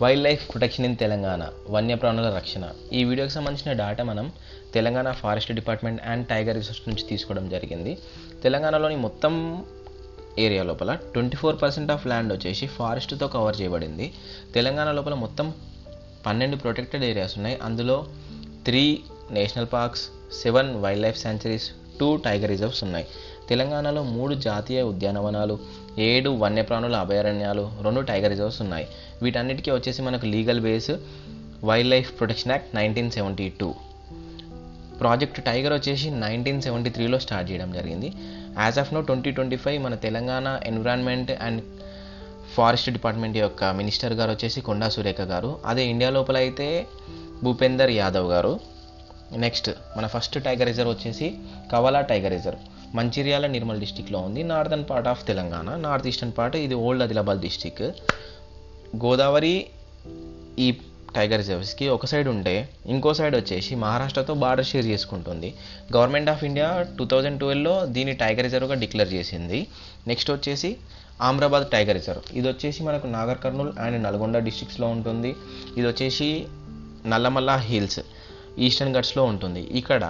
Wild life protection in Telangana, వన్యప్రాణుల రక్షణ. ఈ వీడియోకి సంబంధించిన డేటా మనం Telangana forest department and tiger research నుంచి తీసుకోవడం జరిగింది. తెలంగాణలోని మొత్తం ఏరియా లోపల 24% ఆఫ్ ల్యాండ్ వచ్చేసి ఫారెస్ట్తో కవర్ చేయబడింది. తెలంగాణ లోపల మొత్తం 12 ప్రొటెక్టెడ్ ఏరియాస్ ఉన్నాయి. అందులో 3 national parks, 7 wild life sanctuaries, 2 tiger reserves ఉన్నాయి. తెలంగాణలో 3 జాతీయ ఉద్యానవనాలు, 7 వన్యప్రాణుల అభయారణ్యాలు, 2 టైగర్ రిజర్వ్స్ ఉన్నాయి. వీటన్నిటికీ వచ్చేసి మనకు legal base wild life protection act 1972. Project tiger వచ్చేసి 1973లో స్టార్ట్ చేయడం జరిగింది. యాజ్ ఆఫ్ నో 2025 మన Telangana environment and forest department యొక్క మినిస్టర్ గారు వచ్చేసి కొండా సురేఖ గారు. అదే ఇండియా లోపల అయితే భూపేందర్ యాదవ్ గారు. నెక్స్ట్ మన ఫస్ట్ టైగర్ రిజర్వ్ వచ్చేసి కవలా టైగర్ రిజర్వ్, మంచిర్యాల నిర్మల్ డిస్టిక్లో ఉంది. Northern part of Telangana, north eastern part ఇది ఓల్డ్ ఆదిలాబాద్ డిస్టిక్. గోదావరి ఈ టైగర్ రిజర్వ్స్కి ఒక సైడ్ ఉంటే ఇంకో సైడ్ వచ్చేసి మహారాష్ట్రతో బార్డర్ షేర్ చేసుకుంటుంది. గవర్నమెంట్ ఆఫ్ ఇండియా 2012లో దీన్ని టైగర్ రిజర్వ్గా డిక్లేర్ చేసింది. నెక్స్ట్ వచ్చేసి ఆమ్రాబాద్ టైగర్ రిజర్వ్, ఇది వచ్చేసి మనకు నాగర్ కర్నూల్ అండ్ నల్గొండ డిస్ట్రిక్ట్స్లో ఉంటుంది. ఇది వచ్చేసి నల్లమల్ల హిల్స్ ఈస్టర్న్ ఘట్స్లో ఉంటుంది. ఇక్కడ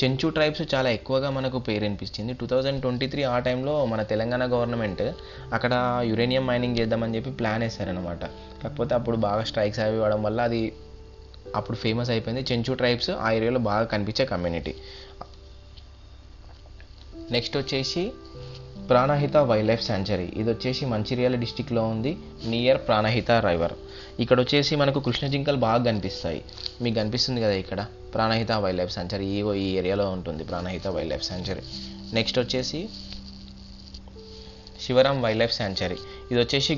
చెంచు ట్రైబ్స్ చాలా ఎక్కువగా మనకు పేరు అనిపించింది. 2023 ఆ టైంలో మన తెలంగాణ గవర్నమెంట్ అక్కడ యురేనియం మైనింగ్ చేద్దామని చెప్పి ప్లాన్ వేశారనమాట. కాకపోతే అప్పుడు బాగా స్ట్రైక్స్ అవి ఇవ్వడం వల్ల అది అప్పుడు ఫేమస్ అయిపోయింది. చెంచు ట్రైబ్స్ ఆ ఏరియాలో బాగా కనిపించే కమ్యూనిటీ. నెక్స్ట్ వచ్చేసి ప్రాణహిత వైల్డ్ లైఫ్ శాంచురీ, ఇది వచ్చేసి మంచిర్యాల డిస్టిక్లో ఉంది, నియర్ ప్రాణహిత రివర్. ఇక్కడ వచ్చేసి మనకు కృష్ణ జింకలు బాగా కనిపిస్తాయి. మీకు కనిపిస్తుంది కదా ఇక్కడ ప్రాణహిత వైల్డ్ లైఫ్ శాంచురీ, ఈ ఏరియాలో ఉంటుంది Pranahita wild life sanctuary. Next వచ్చేసి శివరాం వైల్డ్ లైఫ్ శాంచురీ, ఇది వచ్చేసి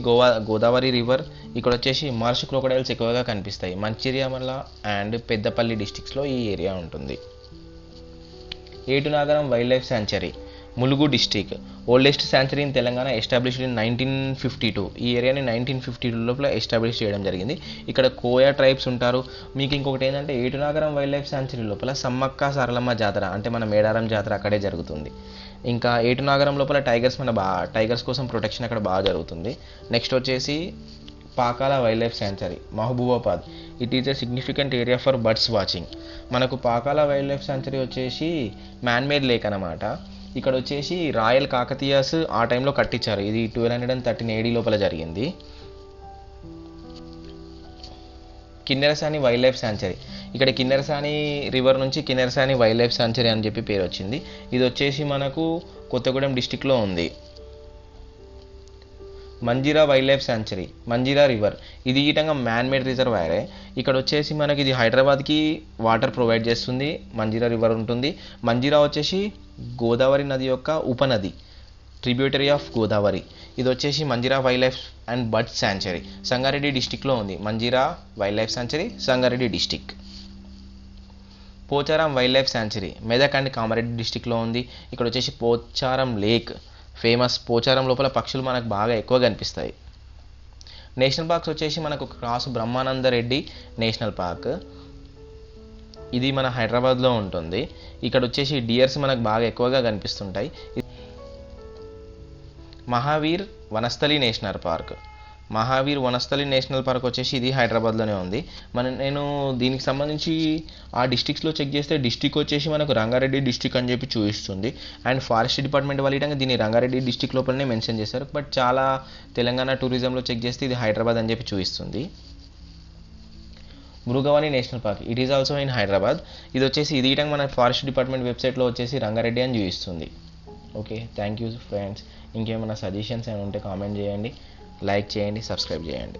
గోదావరి రివర్. ఇక్కడ వచ్చేసి మార్ష్ క్రోకడైల్స్ ఎక్కువగా కనిపిస్తాయి. మంచిర్యాల అండ్ పెద్దపల్లి డిస్టిక్స్లో ఈ ఏరియా ఉంటుంది. Eturnagaram wild life sanctuary, Mulugu district, oldest sanctuary in Telangana, established in 1952. ఈ ఏరియాని 1952 లోపల ఎస్టాబ్లిష్ చేయడం జరిగింది. ఇక్కడ కోయా ట్రైబ్స్ ఉంటారు. మీకు ఇంకొకటి ఏంటంటే ఏటునాగరం వైల్డ్ లైఫ్ శాంచురీ లోపల సమ్మక్క సారలమ్మ జాతర అంటే మన మేడారం జాతర అక్కడే జరుగుతుంది. ఇంకా ఏటునాగరం లోపల టైగర్స్ కోసం ప్రొటెక్షన్ అక్కడ బాగా జరుగుతుంది. నెక్స్ట్ వచ్చేసి Pakala wild life sanctuary, Mahabubabad, it is a significant area for birds watching. మనకు పాకాల వైల్డ్ లైఫ్ శాంచురీ వచ్చేసి మ్యాన్మేడ్ లేక్ అనమాట. ఇక్కడ వచ్చేసి రాయల్ కాకతీయాస్ ఆ టైంలో కట్టించారు. ఇది 1213 AD లోపల జరిగింది. కిన్నెరసాని వైల్డ్ లైఫ్ శాంచురీ, ఇక్కడ కిన్నెరసాని రివర్ నుంచి కిన్నెరసాని వైల్డ్ లైఫ్ శాంచురీ అని చెప్పి పేరు వచ్చింది. ఇది వచ్చేసి మనకు కొత్తగూడెం డిస్టిక్లో ఉంది. Manjira wild life sanctuary, Manjira river, ఇది ఈటంగా మ్యాన్మేడ్ రిజర్వాయరే. ఇక్కడ వచ్చేసి మనకి ఇది హైదరాబాద్కి వాటర్ ప్రొవైడ్ చేస్తుంది. మంజీరా రివర్ ఉంటుంది. మంజీరా వచ్చేసి గోదావరి నది యొక్క ఉపనది, ట్రిబ్యూటరీ ఆఫ్ గోదావరి. ఇది వచ్చేసి Manjira wild life and birds sanctuary, Sangareddy డిస్టిక్లో ఉంది. Manjira wild life sanctuary, Sangareddy district. Pocharam wild life sanctuary, Medak and Kamareddy డిస్టిక్లో ఉంది. ఇక్కడ వచ్చేసి పోచారం లేక్ ఫేమస్. పోచారం లోపల పక్షులు మనకు బాగా ఎక్కువ కనిపిస్తాయి. నేషనల్ పార్క్స్ వచ్చేసి మనకు cross Brahmananda Reddy national park, ఇది మన హైదరాబాద్లో ఉంటుంది. ఇక్కడ వచ్చేసి డియర్స్ మనకు బాగా ఎక్కువగా కనిపిస్తుంటాయి. Mahavir Vanasthali national park, Mahavir Vanasthali national park వచ్చేసి ఇది హైదరాబాద్లోనే ఉంది. నేను దీనికి సంబంధించి ఆ డిస్ట్రిక్ట్స్లో చెక్ చేస్తే డిస్ట్రిక్ట్ వచ్చేసి మనకు రంగారెడ్డి డిస్ట్రిక్ట్ అని చెప్పి చూపిస్తుంది. అండ్ ఫారెస్ట్ డిపార్ట్మెంట్ వాళ్ళు దీన్ని రంగారెడ్డి డిస్ట్రిక్ట్ లోపలనే మెన్షన్ చేశారు. బట్ చాలా తెలంగాణ టూరిజంలో చెక్ చేస్తే ఇది హైదరాబాద్ అని చెప్పి చూపిస్తుంది. Mrugavani national park, it is also in Hyderabad. ఇది వచ్చేసి ఇది మన ఫారెస్ట్ డిపార్ట్మెంట్ వెబ్సైట్లో వచ్చేసి రంగారెడ్డి అని చూపిస్తుంది. Okay, thank you friends. ఇంకేమైనా సజెషన్స్ ఏమైనా ఉంటే కామెంట్ చేయండి, లైక్ చేయండి, సబ్స్క్రైబ్ చేయండి.